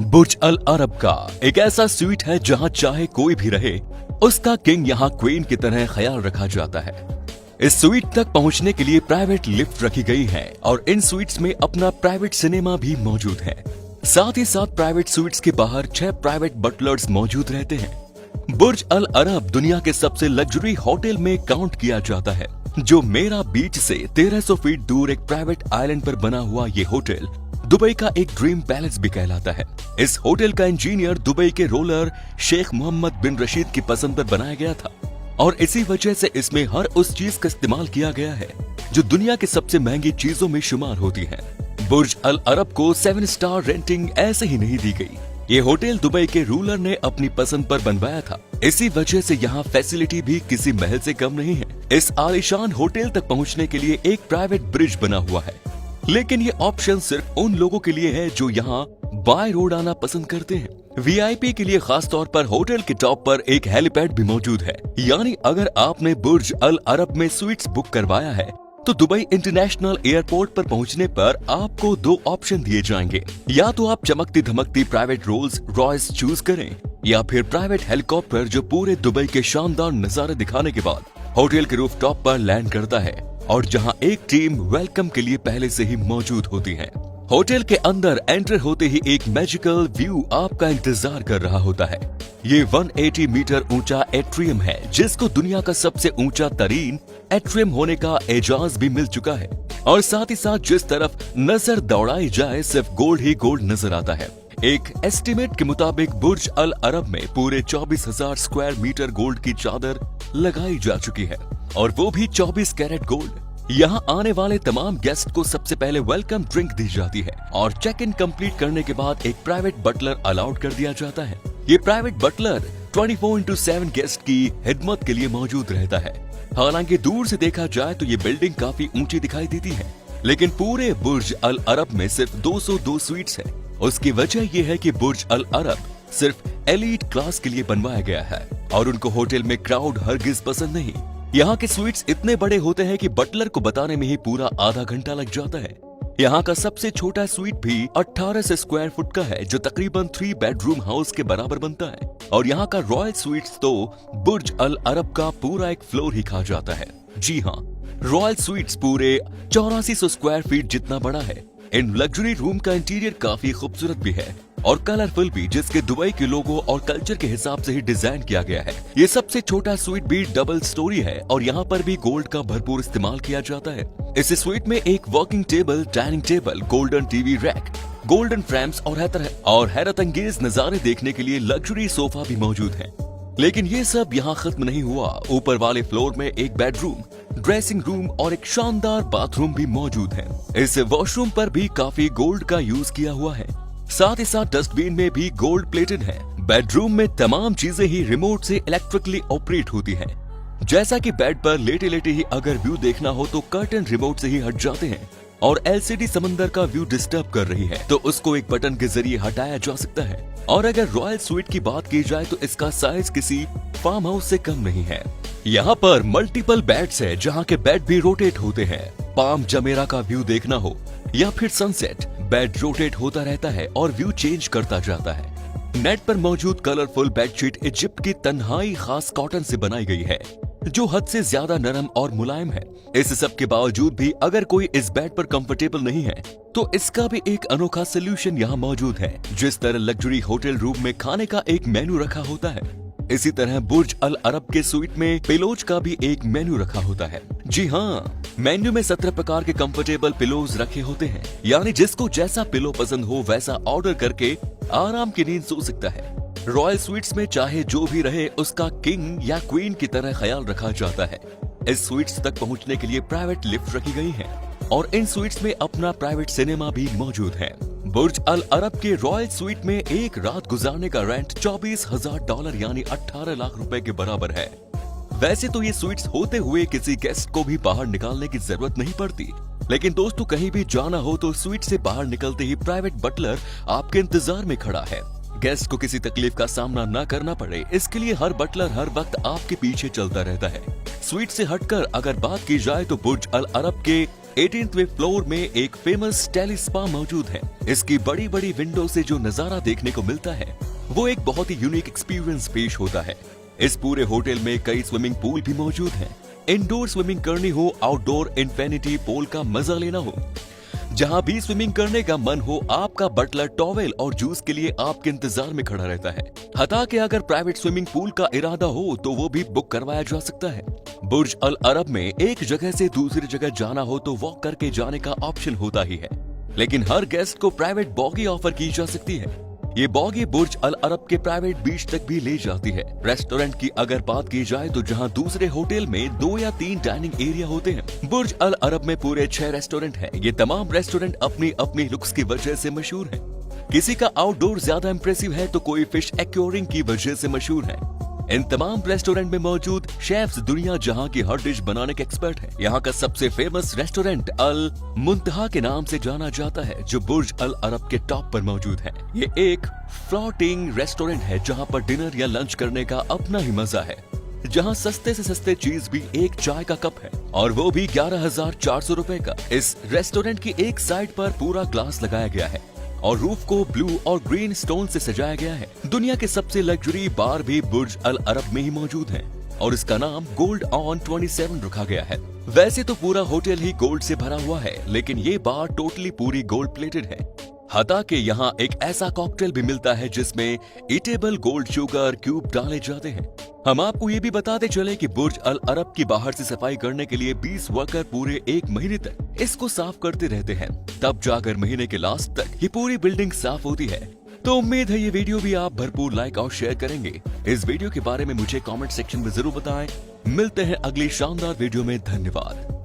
बुर्ज अल अरब का एक ऐसा स्वीट है जहां चाहे कोई भी रहे, उसका किंग यहाँ क्वीन की तरह ख्याल रखा जाता है। इस स्वीट तक पहुंचने के लिए प्राइवेट लिफ्ट रखी गई है और इन स्वीट्स में अपना प्राइवेट सिनेमा भी मौजूद है। साथ ही साथ प्राइवेट स्वीट्स के बाहर 6 प्राइवेट बटलर्स मौजूद रहते हैं। बुर्ज अल अरब दुनिया के सबसे लग्जरी होटल में काउंट किया जाता है। जो मेरा बीच से 1300 फीट दूर एक प्राइवेट आइलैंड पर बना हुआ ये होटल दुबई का एक ड्रीम पैलेस भी कहलाता है। इस होटल का इंजीनियर दुबई के रोलर शेख मोहम्मद बिन रशीद की पसंद पर बनाया गया था और इसी वजह से इसमें हर उस चीज का इस्तेमाल किया गया है जो दुनिया की सबसे महंगी चीजों में शुमार होती है। बुर्ज अल अरब को 7 स्टार रेटिंग ऐसे ही नहीं दी गई। ये होटल दुबई के रूलर ने अपनी पसंद पर बनवाया था, इसी वजह से यहाँ फैसिलिटी भी किसी महल से कम नहीं है। इस आलीशान होटल तक पहुँचने के लिए एक प्राइवेट ब्रिज बना हुआ है, लेकिन ये ऑप्शन सिर्फ उन लोगों के लिए है जो यहाँ बाय रोड आना पसंद करते हैं। वीआईपी के लिए खास तौर पर होटल के टॉप पर एक हेलीपैड भी मौजूद है, यानी अगर आपने बुर्ज अल अरब में स्वीट्स बुक करवाया है तो दुबई इंटरनेशनल एयरपोर्ट पर पहुंचने पर आपको 2 ऑप्शन दिए जाएंगे। या तो आप चमकती धमकती प्राइवेट रोल्स रॉयस चूज करें या फिर प्राइवेट हेलीकॉप्टर जो पूरे दुबई के शानदार नजारे दिखाने के बाद होटल के रूफ टॉप पर लैंड करता है और जहां एक टीम वेलकम के लिए पहले से ही मौजूद होती है। होटल के अंदर एंटर होते ही एक मैजिकल व्यू आपका इंतजार कर रहा होता है। ये 180 मीटर ऊंचा एट्रियम है जिसको दुनिया का सबसे ऊंचा तरीन एट्रियम होने का एजाज भी मिल चुका है और साथ ही साथ जिस तरफ नजर दौड़ाई जाए सिर्फ गोल्ड ही गोल्ड नजर आता है। एक एस्टिमेट के मुताबिक बुर्ज अल अरब में पूरे 24,000 स्क्वायर मीटर गोल्ड की चादर लगाई जा चुकी है और वो भी 24 कैरेट गोल्ड। यहाँ आने वाले तमाम गेस्ट को सबसे पहले वेलकम ड्रिंक दी जाती है और चेक इन कंप्लीट करने के बाद एक प्राइवेट बटलर अलाउड कर दिया जाता है। ये प्राइवेट बटलर 24/7 गेस्ट की खिदमत के लिए मौजूद रहता है। हालांकि दूर से देखा जाए तो ये बिल्डिंग काफी ऊंची दिखाई देती है, लेकिन पूरे बुर्ज अल अरब में सिर्फ 202 स्वीट्स है। उसकी वजह यह है कि बुर्ज अल अरब सिर्फ एलीट क्लास के लिए बनवाया गया है और उनको होटल में क्राउड हरगिज पसंद नहीं। यहाँ के स्वीट्स इतने बड़े होते हैं कि बटलर को बताने में ही पूरा आधा घंटा लग जाता है। यहाँ का सबसे छोटा स्वीट भी 18 स्क्वायर फुट का है जो तकरीबन 3 बेडरूम हाउस के बराबर बनता है और यहाँ का रॉयल स्वीट्स तो बुर्ज अल अरब का पूरा एक फ्लोर ही खा जाता है। जी हाँ, रॉयल स्वीट्स पूरे 8400 स्क्वायर फीट जितना बड़ा है। इन लग्जरी रूम का इंटीरियर काफी खूबसूरत भी है और कलरफुल भी, जिसके दुबई के लोगों और कल्चर के हिसाब से ही डिजाइन किया गया है। ये सबसे छोटा स्वीट भी डबल स्टोरी है और यहाँ पर भी गोल्ड का भरपूर इस्तेमाल किया जाता है। इस स्वीट में एक working table, dining table, golden TV rack, golden frames और हैरत अंगेज नजारे देखने के लिए लग्जरी सोफा भी मौजूद है। लेकिन ये सब यहाँ खत्म नहीं हुआ। ऊपर वाले फ्लोर में एक बेडरूम, ड्रेसिंग रूम और एक शानदार बाथरूम भी मौजूद है। इस वॉशरूम पर भी काफी गोल्ड का यूज किया हुआ है। साथ ही साथ डस्टबिन में भी गोल्ड प्लेटेड है। बेडरूम में तमाम चीजें ही रिमोट से इलेक्ट्रिकली ऑपरेट होती हैं। जैसा कि बेड पर लेटे लेटे ही अगर व्यू देखना हो तो कर्टन रिमोट से ही हट जाते हैं और एलसीडी समंदर का व्यू डिस्टर्ब कर रही है तो उसको एक बटन के जरिए हटाया जा सकता है। और अगर रॉयल स्वीट की बात की जाए तो इसका साइज किसी फार्म हाउस से कम नहीं है। यहाँ पर मल्टीपल बेड्स है जहाँ के बेड भी रोटेट होते हैं। पाम जमेरा का व्यू देखना हो या फिर सनसेट, बेड रोटेट होता रहता है और व्यू चेंज करता जाता है। नेट पर मौजूद कलरफुल बेडशीट इजिप्ट की तन्हाई खास कॉटन से बनाई गई है जो हद से ज्यादा नरम और मुलायम है। इस सब के बावजूद भी अगर कोई इस बेड पर कंफर्टेबल नहीं है तो इसका भी एक अनोखा सोल्यूशन यहाँ मौजूद है। जिस तरह लग्जरी होटल रूम में खाने का एक मेन्यू रखा होता है, इसी तरह बुर्ज अल अरब के स्वीट में पिलोज का भी एक मेन्यू रखा होता है। जी हाँ, मेन्यू में 17 प्रकार के कंफर्टेबल पिलोज रखे होते हैं, यानी जिसको जैसा पिलो पसंद हो वैसा ऑर्डर करके आराम की नींद सो सकता है। रॉयल स्वीट्स में चाहे जो भी रहे उसका किंग या क्वीन की तरह ख्याल रखा जाता है। इस स्वीट्स तक पहुंचने के लिए प्राइवेट लिफ्ट रखी गई है और इन स्वीट्स में अपना प्राइवेट सिनेमा भी मौजूद है। बुर्ज अल अरब के रॉयल स्वीट में एक रात गुजारने का रेंट $24,000 यानी 18 लाख रुपए के बराबर है। वैसे तो ये स्वीट्स होते हुए किसी गेस्ट को भी बाहर निकालने की जरूरत नहीं पड़ती, लेकिन दोस्तों कहीं भी जाना हो तो स्वीट से बाहर निकलते ही प्राइवेट बटलर आपके इंतजार में खड़ा है। गेस्ट को किसी तकलीफ का सामना न करना पड़े, इसके लिए हर बटलर हर वक्त आपके पीछे चलता रहता है। स्वीट से हटकर अगर बात की जाए तो बुर्ज अल अरब के 18वें फ्लोर में एक फेमस टेली स्पा मौजूद है। इसकी बड़ी बड़ी विंडो से जो नजारा देखने को मिलता है वो एक बहुत ही यूनिक एक्सपीरियंस पेश होता है। इस पूरे होटल में कई स्विमिंग पूल भी मौजूद हैं। इंडोर स्विमिंग करनी हो, आउटडोर इन्फिनिटी पूल का मजा लेना हो, जहां भी स्विमिंग करने का मन हो, आपका बटलर टॉवेल और जूस के लिए आपके इंतजार में खड़ा रहता है। हता के अगर प्राइवेट स्विमिंग पूल का इरादा हो तो वो भी बुक करवाया जा सकता है। बुर्ज अल अरब में एक जगह से दूसरी जगह जाना हो तो वॉक करके जाने का ऑप्शन होता ही है, लेकिन हर गेस्ट को प्राइवेट बॉगी ऑफर की जा सकती है। ये बॉगी बुर्ज अल अरब के प्राइवेट बीच तक भी ले जाती है। रेस्टोरेंट की अगर बात की जाए तो जहां दूसरे होटल में 2 या 3 डाइनिंग एरिया होते हैं, बुर्ज अल अरब में पूरे 6 रेस्टोरेंट हैं। ये तमाम रेस्टोरेंट अपनी अपनी लुक्स की वजह से मशहूर हैं। किसी का आउटडोर ज्यादा इंप्रेसिव है तो कोई फिश एक्वेरियम की वजह से मशहूर है। इन तमाम रेस्टोरेंट में मौजूद शेफ्स दुनिया जहां की हर डिश बनाने के एक्सपर्ट हैं। यहाँ का सबसे फेमस रेस्टोरेंट अल मुंतहा के नाम से जाना जाता है, जो बुर्ज अल अरब के टॉप पर मौजूद है। ये एक फ्लोटिंग रेस्टोरेंट है जहाँ पर डिनर या लंच करने का अपना ही मजा है, जहाँ सस्ते से सस्ते चीज भी एक चाय का कप है, और वो भी 11,400 रुपए का। इस रेस्टोरेंट की एक साइड पर पूरा ग्लास लगाया गया है और रूफ को ब्लू और ग्रीन स्टोन से सजाया गया है। दुनिया के सबसे लग्जरी बार भी बुर्ज अल अरब में ही मौजूद है और इसका नाम गोल्ड ऑन 27 रखा गया है। वैसे तो पूरा होटल ही गोल्ड से भरा हुआ है, लेकिन ये बार टोटली पूरी गोल्ड प्लेटेड है। हता के यहाँ एक ऐसा कॉकटेल भी मिलता है जिसमें ईटेबल गोल्ड शुगर क्यूब डाले जाते हैं। हम आपको ये भी बताते चले कि बुर्ज अल अरब की बाहर से सफाई करने के लिए 20 वर्कर पूरे 1 महीने तक इसको साफ करते रहते हैं, तब जाकर महीने के लास्ट तक ये पूरी बिल्डिंग साफ होती है। तो उम्मीद है ये वीडियो भी आप भरपूर लाइक और शेयर करेंगे। इस वीडियो के बारे में मुझे कमेंट सेक्शन में जरूर बताएं। मिलते हैं अगली शानदार वीडियो में। धन्यवाद।